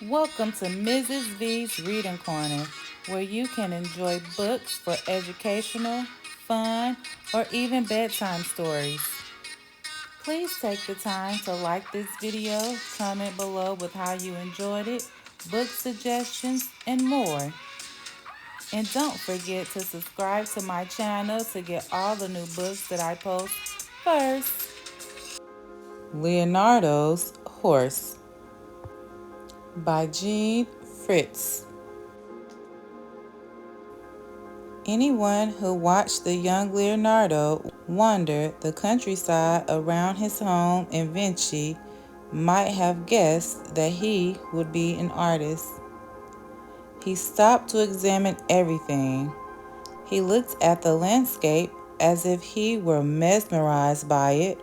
Welcome to Mrs. V's Reading Corner, where you can enjoy books for educational, fun, or even bedtime stories. Please take the time to like this video, comment below with how you enjoyed it, book suggestions, and more. And don't forget to subscribe to my channel to get all the new books that I post first. Leonardo's Horse by Fritz. Anyone who watched the young Leonardo wander the countryside around his home in Vinci might have guessed that he would be an artist. He stopped to examine everything. He looked at the landscape as if he were mesmerized by it.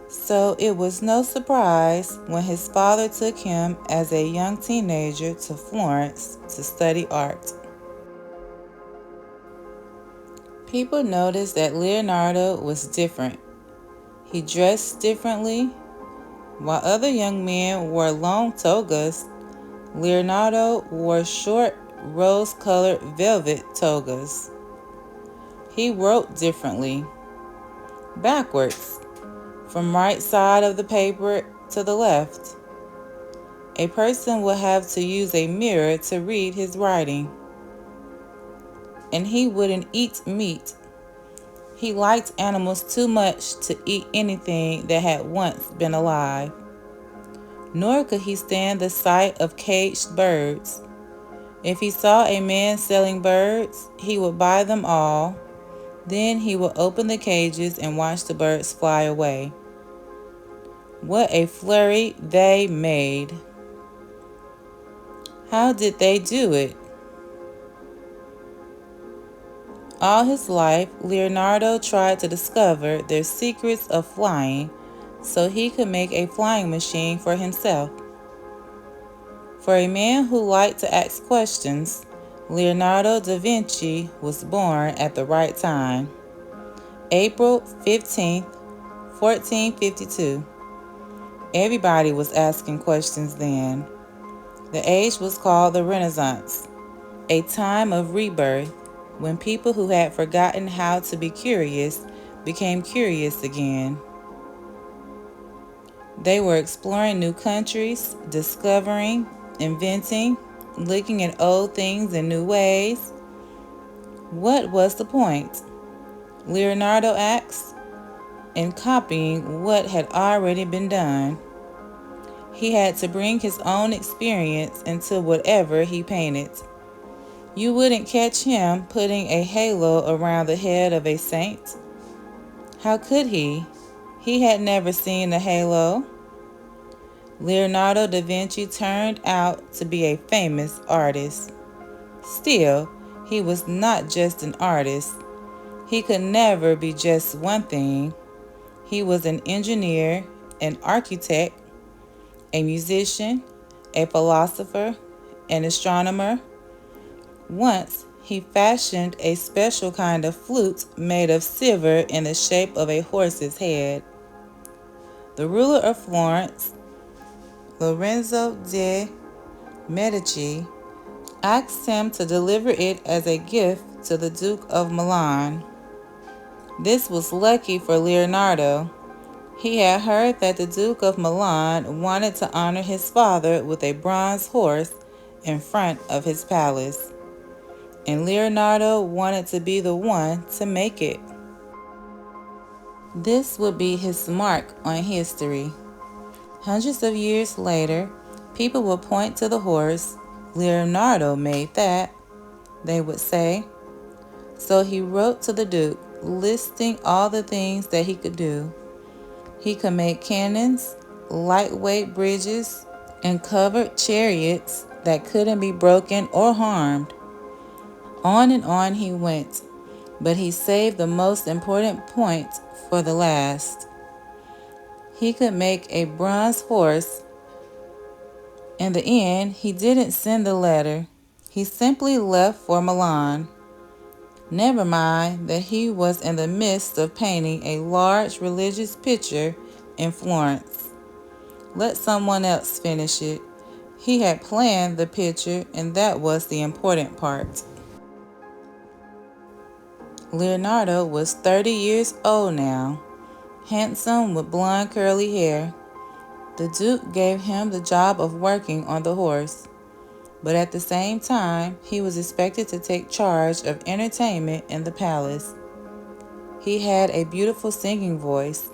So it was no surprise when his father took him as a young teenager to Florence to study art. People noticed that Leonardo was different. He dressed differently. While other young men wore long togas, Leonardo wore short, rose-colored velvet togas. He wrote differently, backwards, from right side of the paper to the left. A person would have to use a mirror to read his writing. And he wouldn't eat meat. He liked animals too much to eat anything that had once been alive. Nor could he stand the sight of caged birds. If he saw a man selling birds, he would buy them all. Then he would open the cages and watch the birds fly away. What a flurry they made! How did they do it? All his life, Leonardo tried to discover their secrets of flying so he could make a flying machine for himself. For a man who liked to ask questions, Leonardo da Vinci was born at the right time. April 15th, 1452. Everybody was asking questions then. The age was called the Renaissance, a time of rebirth when people who had forgotten how to be curious became curious again. They were exploring new countries, discovering, inventing, looking at old things in new ways. What was the point? Leonardo asked, in copying what had already been done. He had to bring his own experience into whatever he painted. You wouldn't catch him putting a halo around the head of a saint. How could he? He had never seen a halo. Leonardo da Vinci turned out to be a famous artist. Still, he was not just an artist. He could never be just one thing. He was an engineer, an architect, a musician, a philosopher, an astronomer. Once, he fashioned a special kind of flute made of silver in the shape of a horse's head. The ruler of Florence, Lorenzo de' Medici, asked him to deliver it as a gift to the Duke of Milan. This was lucky for Leonardo. He had heard that the Duke of Milan wanted to honor his father with a bronze horse in front of his palace, and Leonardo wanted to be the one to make it. This would be his mark on history. Hundreds of years later, people would point to the horse. Leonardo made that, they would say. So he wrote to the Duke, listing all the things that he could do. He could make cannons, lightweight bridges, and covered chariots that couldn't be broken or harmed. On and on he went, but he saved the most important point for the last. He could make a bronze horse. In the end, he didn't send the letter. He simply left for Milan. Never mind that he was in the midst of painting a large religious picture in Florence. Let someone else finish it. He had planned the picture, and that was the important part. Leonardo was 30 years old now, handsome with blonde curly hair. The Duke gave him the job of working on the horse, but at the same time, he was expected to take charge of entertainment in the palace. He had a beautiful singing voice.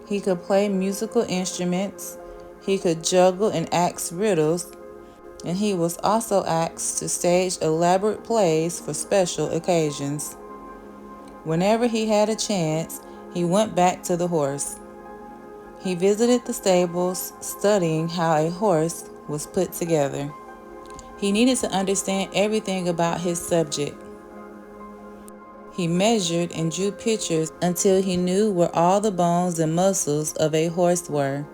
He could play musical instruments, he could juggle and ask riddles, and he was also asked to stage elaborate plays for special occasions. Whenever he had a chance, he went back to the horse. He visited the stables, studying how a horse was put together. He needed to understand everything about his subject. He measured and drew pictures until he knew where all the bones and muscles of a horse were.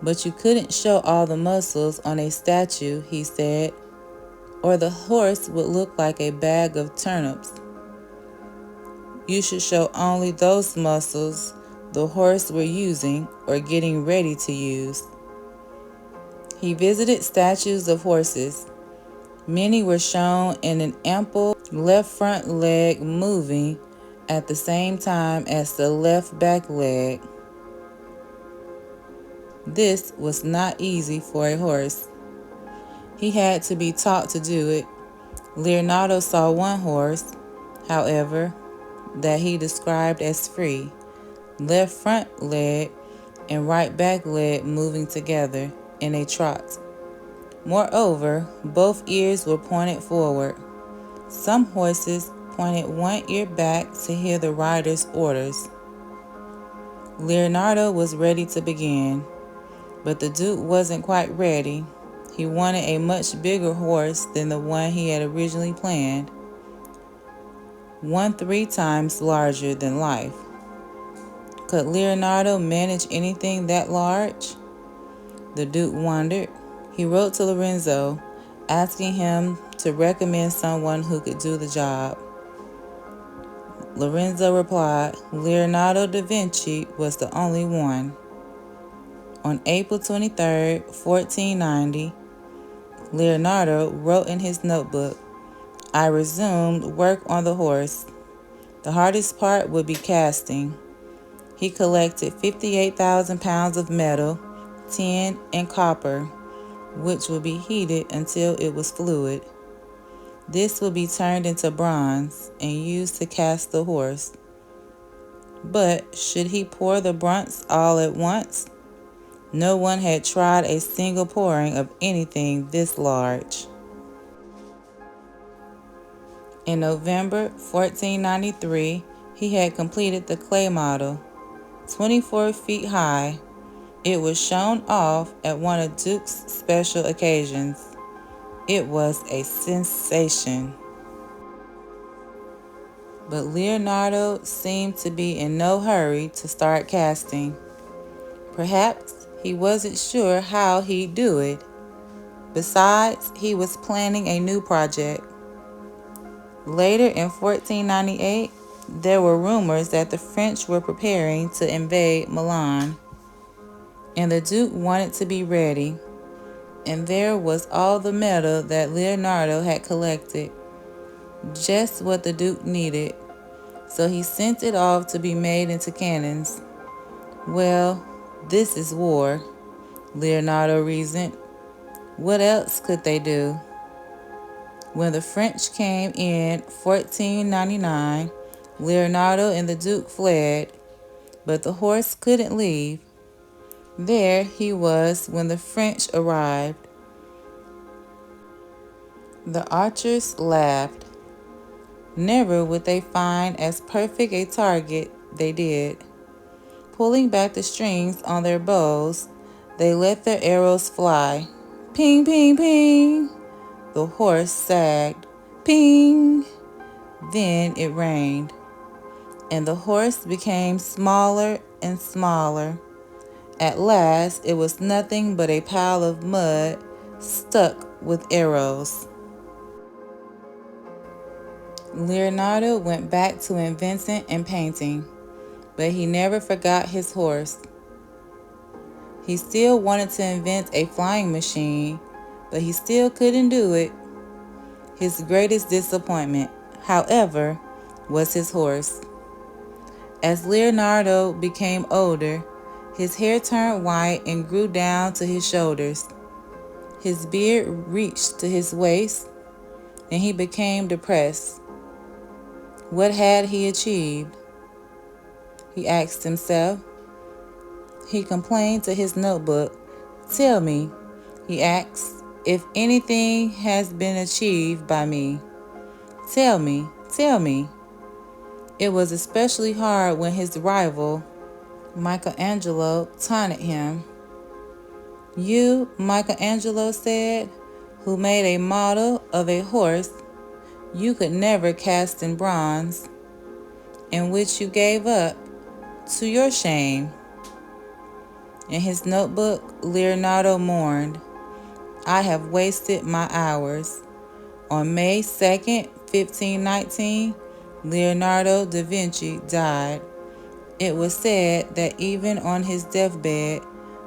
But you couldn't show all the muscles on a statue, he said, or the horse would look like a bag of turnips. You should show only those muscles the horse were using or getting ready to use. He visited statues of horses. Many were shown in an ample left front leg moving at the same time as the left back leg. This was not easy for a horse. He had to be taught to do it. Leonardo saw one horse, however, that he described as free, left front leg and right back leg moving together in a trot. Moreover, both ears were pointed forward. Some horses pointed one ear back to hear the rider's orders. Leonardo was ready to begin, but the Duke wasn't quite ready. He wanted a much bigger horse than the one he had originally planned, one 3 times larger than life. Could Leonardo manage anything that large? The Duke wondered. He wrote to Lorenzo, asking him to recommend someone who could do the job. Lorenzo replied, Leonardo da Vinci was the only one. On April 23, 1490, Leonardo wrote in his notebook, I resumed work on the horse. The hardest part would be casting. He collected 58,000 pounds of metal, tin, and copper, which would be heated until it was fluid. This would be turned into bronze and used to cast the horse. But should he pour the bronze all at once? No one had tried a single pouring of anything this large. In November 1493, he had completed the clay model, 24 feet high. It was shown off at one of Duke's special occasions. It was a sensation. But Leonardo seemed to be in no hurry to start casting. Perhaps he wasn't sure how he'd do it. Besides, he was planning a new project. Later in 1498, there were rumors that the French were preparing to invade Milan, and the Duke wanted to be ready. And there was all the metal that Leonardo had collected, just what the Duke needed. So he sent it off to be made into cannons. Well, this is war, Leonardo reasoned. What else could they do? When the French came in 1499, Leonardo and the Duke fled, but the horse couldn't leave. There he was when the French arrived. The archers laughed. Never would they find as perfect a target they did. Pulling back the strings on their bows, they let their arrows fly. Ping, ping, ping. The horse sagged. Ping. Then it rained, and the horse became smaller and smaller. At last, it was nothing but a pile of mud stuck with arrows. Leonardo went back to inventing and painting, but he never forgot his horse. He still wanted to invent a flying machine, but he still couldn't do it. His greatest disappointment, however, was his horse. As Leonardo became older, his hair turned white and grew down to his shoulders. His beard reached to his waist, and he became depressed. What had he achieved? He asked himself. He complained to his notebook. Tell me, he asked, if anything has been achieved by me. Tell me, tell me. It was especially hard when his rival, Michelangelo, taunted him. You, Michelangelo said, who made a model of a horse you could never cast in bronze, and which you gave up, to your shame. In his notebook, Leonardo mourned, I have wasted my hours. On May 2nd, 1519, Leonardo da Vinci died. It was said that even on his deathbed,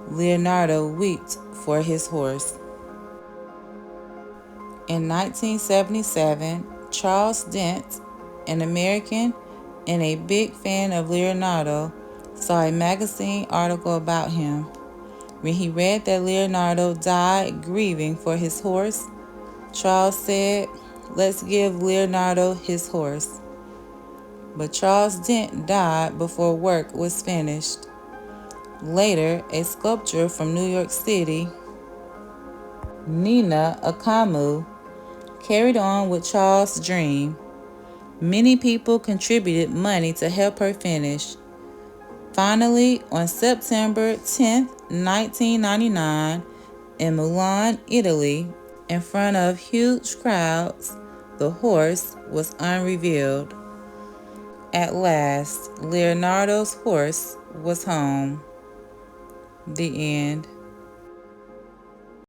Leonardo wept for his horse. In 1977, Charles Dent, an American and a big fan of Leonardo, saw a magazine article about him. When he read that Leonardo died grieving for his horse, Charles said, let's give Leonardo his horse. But Charles Dent died before work was finished. Later, a sculptor from New York City, Nina Akamu, carried on with Charles' dream. Many people contributed money to help her finish. Finally, on September 10, 1999, in Milan, Italy, in front of huge crowds, the horse was unrevealed. At last, Leonardo's horse was home. The end.